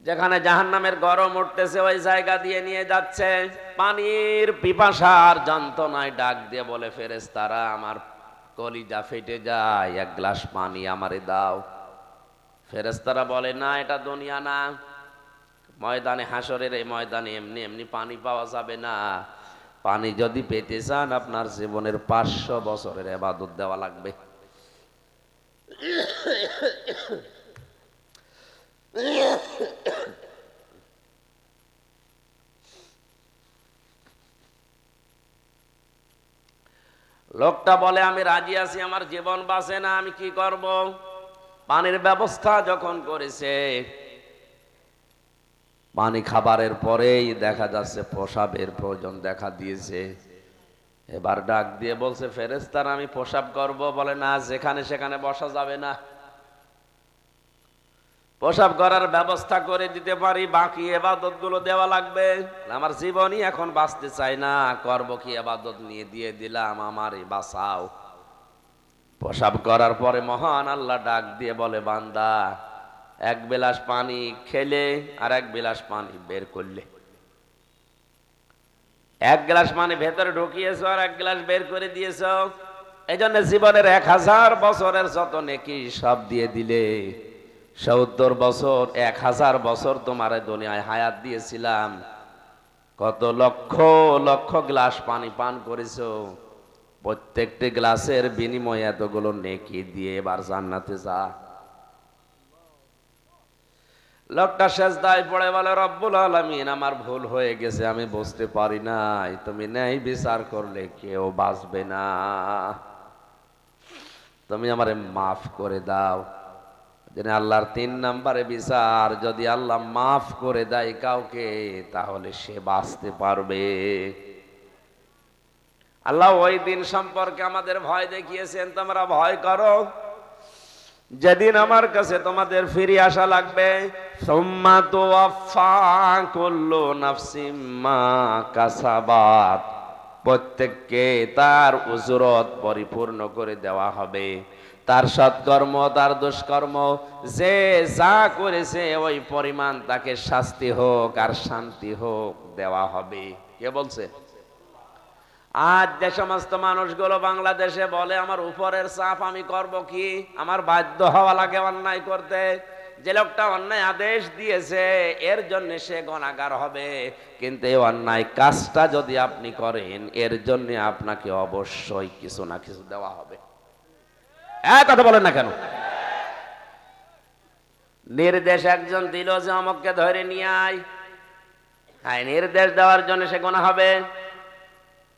[SPEAKER 1] যেখানে জাহান্নামের গরম উঠতেছে ওই জায়গা দিয়ে নিয়ে যাচ্ছে। পানির পিপাসার যন্ত্রণায় ডাক দিয়ে বলে, ফেরেশতারা আমার কলিজা ফেটে যায়, এক গ্লাস পানি আমারে দাও। ফেরেশতারা বলে, না এটা দুনিয়া না, ময়দানে হাসরের এই ময়দানে এমনি এমনি পানি পাওয়া যাবে না। পানি যদি পেতে চান আপনার জীবনের 500 বছরের ইবাদত দেওয়া লাগবে। লোকটা বলে, আমি রাজি আছি, আমার জীবন বাঁচে না, আমি কি করব? পানির ব্যবস্থা যখন করেছে, পানি খাবারের পরেই দেখা যাচ্ছে প্রসাবের প্রয়োজন দেখা দিয়েছে। এবার ডাক দিয়ে বলছে, ফেরেশতারা আমি প্রসাব করব। বলে, না, যেখানে সেখানে বসা যাবে না, প্রসাব করার ব্যবস্থা করে দিতে পারি, বাকি ইবাদত গুলো দেওয়া লাগবে। আমার জীবনই এখন বাঁচতে চাই না, করব কি ইবাদত নিয়ে দিয়ে দিলাম, আমারই বাঁচাও। প্রসাব করার পরে মহান আল্লাহ ডাক দিয়ে বলে, বান্দা এক গ্লাস পানি খেলে আর এক গ্লাস পানি বের করলে, এক গ্লাস পানি ভেতরে ঢুকিয়েছো আর এক গ্লাস বের করে দিয়েছো, এই জন্য জীবনের 1000 বছরের যত নেকি সব দিয়ে দিলে। 70 বছর 1000 বছর তোমার দুনিয়ায় হায়াত দিয়েছিলাম, কত লক্ষ লক্ষ গ্লাস পানি পান করেছো, প্রত্যেকটি গ্লাসের বিনিময়ে এতগুলো নেকি দিয়ে এবার জান্নাতে যা। লোকটা সেজদায় পড়ে বলে, রব্বুল আলামিন আমার ভুল হয়ে গেছে, আমি বুঝতে পারি নাই, তুমি ন্যায় বিচার করলে কেউ বাঁচবে না, তুমি আমারে মাফ করে দাও। আল্লাহর 3 নম্বরে বিচার, যদি আল্লাহ মাফ করে দেয় কাউকে তাহলে সে বাঁচতে পারবে। আল্লাহ ওই দিন সম্পর্কে আমাদের ভয় দেখিয়েছেন, তোমরা ভয় করো যেদিন আমার কাছে তোমাদের ফিরে আসা লাগবে। সুম্মা তুওয়াফা কুল্লু নাফসিম মা কাসাবাত, প্রত্যেককে তার উজরত পরিপূর্ণ করে দেওয়া হবে, তার সৎকর্ম তার দুষ্কর্ম যে যা করেছে ওই পরিমাণ তাকে শাস্তি হোক আর শান্তি হোক দেওয়া হবে। কে বলছে? আজ যে সমস্ত মানুষগুলো বাংলাদেশে বলে আমার উপরের চাপ, আমি করব কি, আমার বাধ্য হওয়া লাগে অন্যায় করতে, যে লোকটা অন্যায় আদেশ দিয়েছে এর জন্য সে গুনাহগার হবে, কিন্তু এই অন্যায় কাজটা যদি আপনি করেন এর জন্য আপনাকে অবশ্যই কিছু না কিছু দেওয়া হবে। কথা বলেন না কেন? নির্দেশ একজন দিল যে অমুককে ধরে নিয়ে আয়, নির্দেশ দেওয়ার জন্য সে গুনাহ হবে,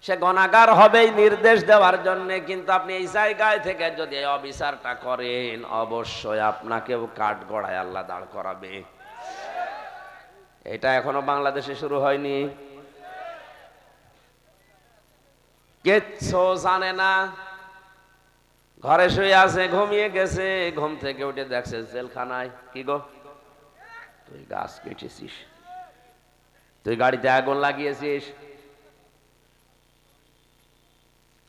[SPEAKER 1] সে গুনাহগার হবেই নির্দেশ দেওয়ার জন্য। কিন্তু আপনি এই জায়গায় থেকে যদি এই অবিচারটা করেন অবশ্যই আপনাকেও কাঠগড়ায় আল্লাহ দাঁড় করাবে। এটা এখনো বাংলাদেশে শুরু হয়নি, কিচ্ছু জানে না, ঘরে শুয়ে আছে, ঘুমিয়ে গেছে, ঘুম থেকে উঠে দেখছে জেলখানায়। কি গো, তুই গাছ কেটেছিস, তুই গাড়িতে আগুন লাগিয়েছিস,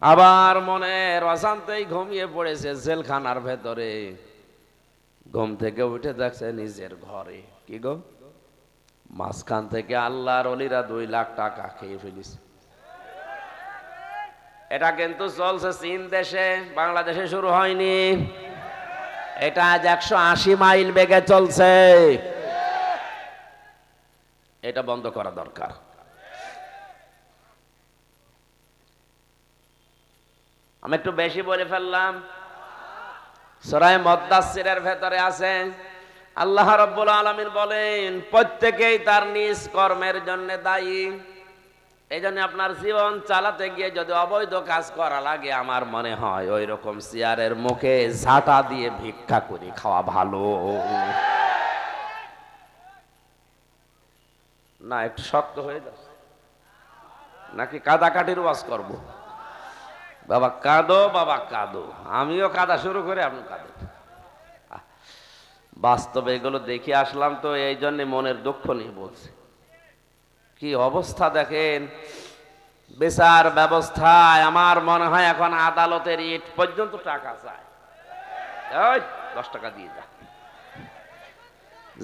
[SPEAKER 1] আবার মনের অশান্তিই ঘুমিয়ে পড়েছে জেলখানার ভেতরে। ঘুম থেকে উঠে দেখছে নিজের ঘরে। কি গো, মাঝখান থেকে আল্লাহর ওলিরা 2 লাখ টাকা খেয়ে ফেলিস। এটা কিন্তু চলছে চীন দেশে, বাংলাদেশে শুরু হয়নি। এটা আজ 180 মাইল বেগে চলছে। এটা বন্ধ করা দরকার। আমি একটু বেশি বলে ফেললাম। সূরা মুদ্দাসসিরের ভেতরে আছে আল্লাহ রাব্বুল আলামিন বলেন প্রত্যেকেই তার নিজ কর্মের জন্য দায়ী। এই জন্য আপনার জীবন চালাতে গিয়ে যদি অবৈধ কাজ করা লাগে, আমার মনে হয় ওই রকম চেয়ারের মুখে ঝাঁটা দিয়ে ভিক্ষা করে খাওয়া ভালো। না একটু শক্ত হয়ে যাচ্ছে নাকি কাদাকাটির ওয়াজ করব? বাবা কাঁদো, বাবা কাঁদো, আমিও কাঁদা শুরু করে আপনি কাঁদো। বাস্তবে এগুলো দেখে আসলাম তো, এই জন্য মনের দুঃখ নিয়ে বলছি। কি অবস্থা দেখেন বিচার ব্যবস্থায়। আমার মনে হয় এখন আদালতের ইট পর্যন্ত টাকা চায়। 10 টাকা দিয়ে যা।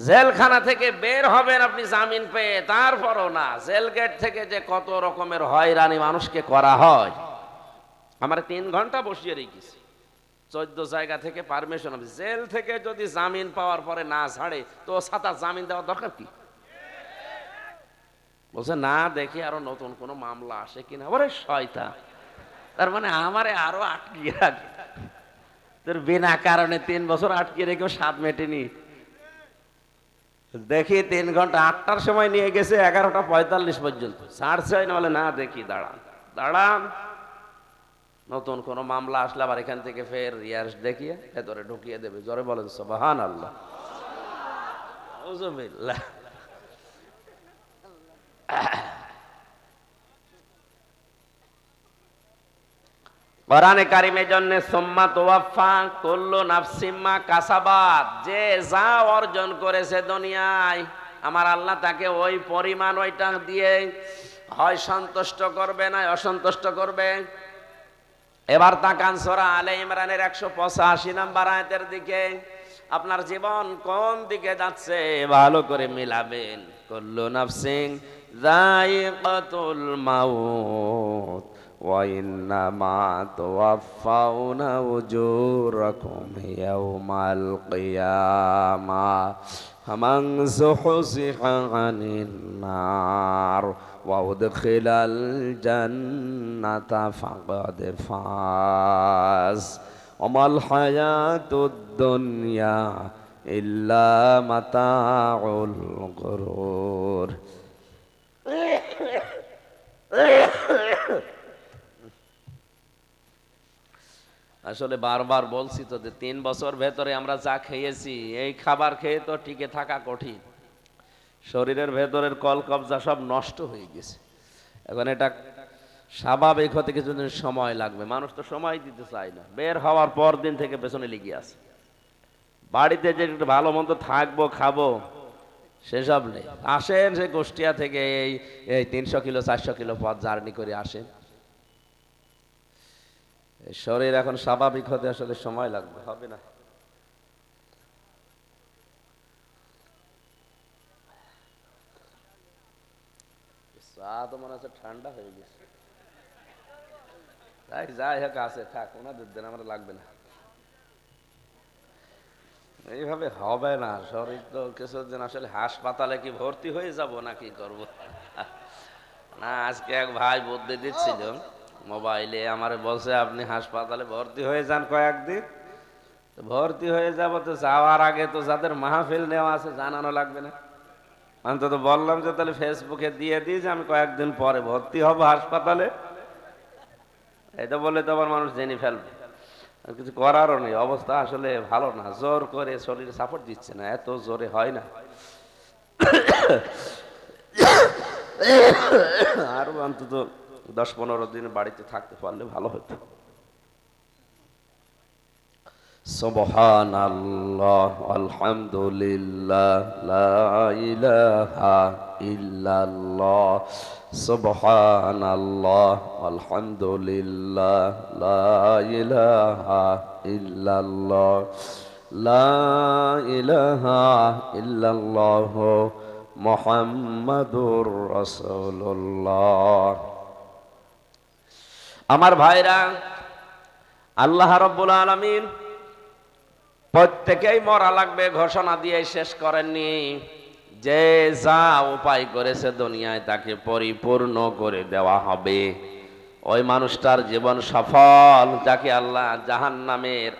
[SPEAKER 1] জেলখানা থেকে বের হবেন আপনি জামিন পেয়ে, তারপরও না। জেল গেট থেকে যে কত রকমের হয়রানি মানুষকে করা হয়। আমার 3 ঘন্টা বসিয়ে রেখেছি, 14 জায়গা থেকে পারমিশন। জেল থেকে যদি জামিন পাওয়ার পরে না ছাড়ে তো সাথে জামিন দেওয়ার দরকার কি? বলছে না দেখি আরো নতুন কোন মামলা আসে কিনা। ওরে শয়তান, তার মানে আমারে আরো আটকিয়ে রাখে। তোর বিনা কারণে 3 বছর আটকিয়ে রেখেও স্বাদ মেটেনি। দেখি 3 ঘন্টা, 8টার সময় নিয়ে গেছে 11:45 পর্যন্ত। ছাড়ছে না বলে না দেখি দাঁড়ান দাঁড়ান, নতুন কোন মামলা আসলে আবার এখান থেকে ফের ইয়াস দেখিয়ে ভেতরে ঢুকিয়ে দেবে। জোরে বলেন সুবহানাল্লাহ। আউযুবিল্লাহ। কোরআনে কারিমের জন্য সুম্মা তুওয়াফা কুল্লু নাফসিম মা কাসাবাত, যে যা অর্জন করেছে দুনিয়ায় আমার আল্লাহ তাকে ওই পরিমাণ ওইটা দিয়ে হয় সন্তুষ্ট করবে না অসন্তুষ্ট করবে। এবার তাকান সূরা আলে ইমরানের 185 নম্বর আয়াতের দিকে। আপনার জীবন কোন দিকে যাচ্ছে ভালো করে মিলাবেন। কুল্লু নাফসিন যায়িকাতুল মাউত ওয়া ইন্নামা তুওয়াফাউনা উজুরাকুম ইয়াওমাল কিয়ামাহ ফামান যুহজিহা আনিন নার ওয়া উদখিলাল জান্নাতা ফাকাদ ফাজ ওয়া মাল হায়াতুদ দুনিয়া ইল্লা মাতাউল গুরুর। আসলে বারবার বলছি তো যে 3 বছর ভেতরে আমরা যা খেয়েছি, এই খাবার খেয়ে তো টিকে থাকা কঠিন। শরীরের ভেতরের কলকবজা সব নষ্ট হয়ে গেছে। এখন এটা স্বাভাবিক হতে কিছুদিন সময় লাগবে। মানুষ তো সময় দিতে চায় না। বের হওয়ার পর দিন থেকে পেছনে লেগে আছে। বাড়িতে যে একটু ভালো মন্দ থাকবো খাবো সেসব নেই। আসেন সে কুষ্টিয়া থেকে এই 300 কিলো 400 কিলো পথ জার্নি করে আসেন। শরীর এখন স্বাভাবিক হতে আসলে সময় লাগবে, হবে না। চা তো মনে হচ্ছে ঠান্ডা হয়ে গেছে। তাই যাই হোক আছে থাক, ওনাদের দেন, আমার লাগবে না। এইভাবে হবে না। শরীর তো কিছুদিন আসলে হাসপাতালে কি ভর্তি হয়ে যাব না কি করব না। আজকে এক ভাই বুদ্ধি দিচ্ছিল মোবাইলে, আমার বলছে আপনি হাসপাতালে ভর্তি হয়ে যান কয়েকদিন। ভর্তি হয়ে যাব তো যাওয়ার আগে তো যাদের মাহফিল নেওয়া আছে জানানো লাগবে না? অন্তত বললাম যে তাহলে ফেসবুকে দিয়ে দিই যে আমি কয়েকদিন পরে ভর্তি হব হাসপাতালে। এটা বললে তো আবার মানুষ জেনে ফেলবে। কিছু করারও নেই, অবস্থা আসলে ভালো না। জোর করে শরীরে সাপোর্ট দিচ্ছে না, এত জোরে হয় না। আরো অন্তত 10-15 দিন বাড়িতে থাকতে পারলে ভালো হতো। সুবহানাল্লাহ আলহামদুলিল্লাহ লা ইলাহা ইল্লাল্লাহ সুবহানাল্লাহ আলহামদুলিল্লাহ লা ইলাহা ইল্লাল্লাহ লা ইলাহা ইল্লাল্লাহ মুহাম্মাদুর রাসূলুল্লাহ। আমার ভাইরা, আল্লাহ রাব্বুল আলামিন প্রত্যেকেই মরা লাগবে ঘোষণা দিয়ে শেষ করেননি। যে যা উপায় করেছে দুনিয়ায় তাকে পরিপূর্ণ করে দেওয়া হবে। ওই মানুষটার জীবন সফল, যাকে আল্লাহ জাহান্নামের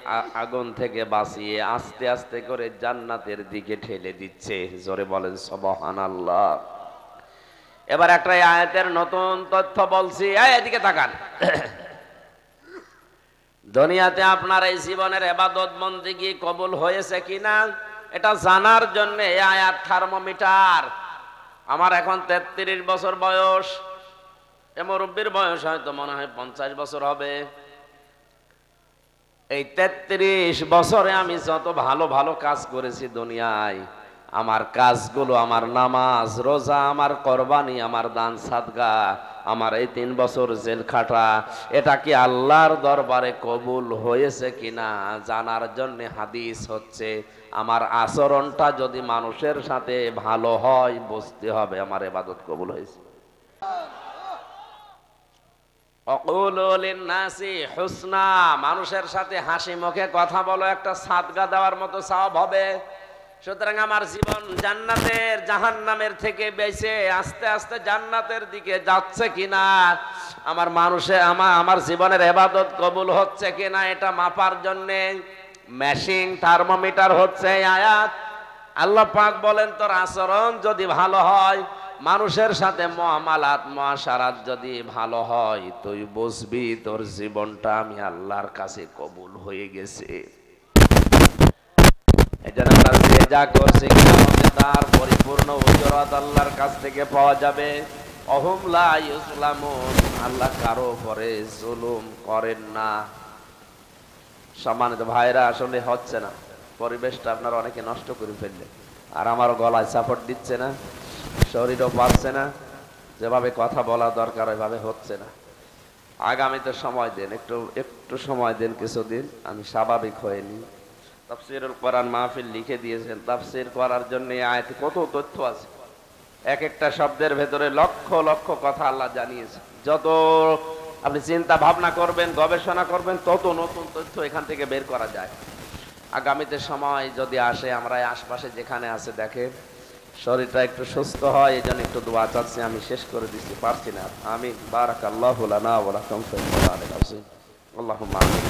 [SPEAKER 1] আগুন থেকে বাঁচিয়ে আস্তে আস্তে করে জান্নাতের দিকে ঠেলে দিচ্ছে। জোরে বলেন সুবহানাল্লাহ। এবার একটা আয়াতের নতুন তথ্য বলছি, এদিকে তাকান। দুনিয়াতে আপনার এই জীবনের ইবাদত বন্দেগী কবুল হয়েছে কিনা এটা জানার জন্য এই আয়াত থার্মোমিটার। আমার এখন 33 বছর বয়স, এ মুরব্বির বয়স হয়তো মনে হয় 50 বছর হবে। এই 33 বছরে আমি যত ভালো ভালো কাজ করেছি দুনিয়ায়, আমার কাজগুলো, আমার নামাজ রোজা, আমার কোরবানি, আমার দান সাদগা, আমার এই 3 বছর জেল খাটা, এটা কি আল্লাহর দরবারে কবুল হয়েছে কিনা জানার জন্য হাদিস হচ্ছে আমার আচরণটা যদি মানুষের সাথে ভালো হয় বুঝতে হবে আমার ইবাদত কবুল হয়েছে। অকুলু লিন্নাসি হুসনা, মানুষের সাথে হাসি মুখে কথা বলো, একটা সাদগা দেওয়ার মতো সওয়াব হবে। সুতরাং আমার জীবন জান্নাতের জাহান্নামের থেকে বেঁচে আস্তে আস্তে জান্নাতের দিকে যাচ্ছে কিনা, আমার আমার জীবনের ইবাদত কবুল হচ্ছে কিনা এটা মাপার জন্য মেশিন থার্মোমিটার হচ্ছে এই আয়াত। আল্লাহ পাক বলেন তোর আচরণ যদি ভালো হয়, মানুষের সাথে মুআমালাত মুআশারাত যদি ভালো হয়, তুই বুঝবি তোর জীবনটা আমি আল্লাহর কাছে কবুল হয়ে গেছে। এজন্য আমরা যে যা করছি কিয়ামতে তার পরিপূর্ণ উজরাত আল্লাহর কাছ থেকে পাওয়া যাবে। অহুম লা ইউজলামুন, আল্লাহ কারো উপরে জুলুম করেন না। সম্মানিত ভাইরা, আসলে হচ্ছে না, পরিবেশটা আপনারা অনেকে নষ্ট করে ফেললেন। আর আমারও গলায় সাপোর্ট দিচ্ছে না, শরীরও পারছে না, যেভাবে কথা বলা দরকার ওইভাবে হচ্ছে না। আগামীতে সময় দেন, একটু সময় দেন, কিছুদিন আমি স্বাভাবিক হয়ে নিই। তাফসীরুল কোরআন মাহফিল লিখে দিয়েছেন, তাফসীর করার জন্য এই আয়াতে কত তথ্য আছে। এক একটা শব্দের ভেতরে লক্ষ লক্ষ কথা আল্লাহ জানিয়েছে। যত আপনি চিন্তা ভাবনা করবেন, গবেষণা করবেন, তত নতুন তথ্য এখান থেকে বের করা যায়। আগামীতে সময় যদি আসে, আমরা আশপাশে যেখানে আছে দেখে শরীরটা একটু সুস্থ হয়, এই জন্য একটু দোয়া চাচ্ছি। আমি শেষ করে দিচ্ছি, পারছি না। আমি বারাকাল্লাহু লানা ওয়া লাকুম ফিল কোরআনিল আযীম। আল্লাহুম্মা আমিন।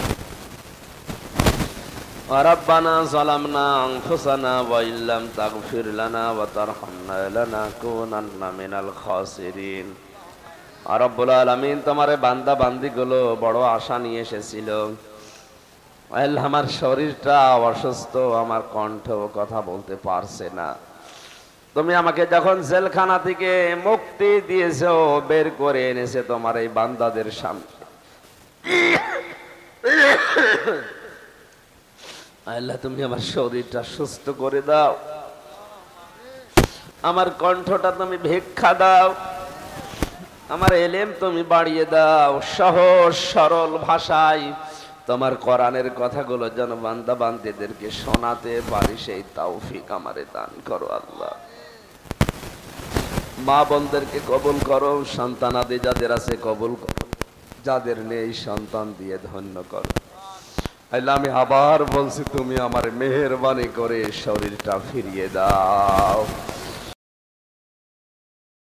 [SPEAKER 1] ربنا ظلمنا أنفسنا وإن لم تغفر لنا وترحمنا لنكونن من الخاسرين। রব্বুল আলামিন, তোমার বান্দা বান্দিগুলো বড় আশা নিয়ে এসেছিল। আল্লাহ, আমার শরীরটা অসুস্থ, আমার কণ্ঠ কথা বলতে পারছে না। তুমি আমাকে যখন জেলখানা থেকে মুক্তি দিয়েছো, বের করে এনেছে তোমার এই বান্দাদের সামনে, আল্লাহ তুমি আমার শরীরটা সুস্থ করে দাও, আমার কণ্ঠটা তুমি ভিক্ষা দাও, আমার এলেম তুমি বাড়িয়ে দাও, সহজ সরল ভাষায় তোমার কোরআনের কথাগুলো যেন বান্দা বান্দীদেরকে শোনাতে পারি, সেই তৌফিক আমারে দান করো। আল্লাহ, মা বোনদেরকে কবুল করো, সন্তানাদি যাদের আছে কবুল করো, যাদের নেই সন্তান দিয়ে ধন্য করো। আল্লাহ, আমি আবার বলছি, তুমি আমার মেহেরবানি করে শরীরটা ফিরিয়ে দাও।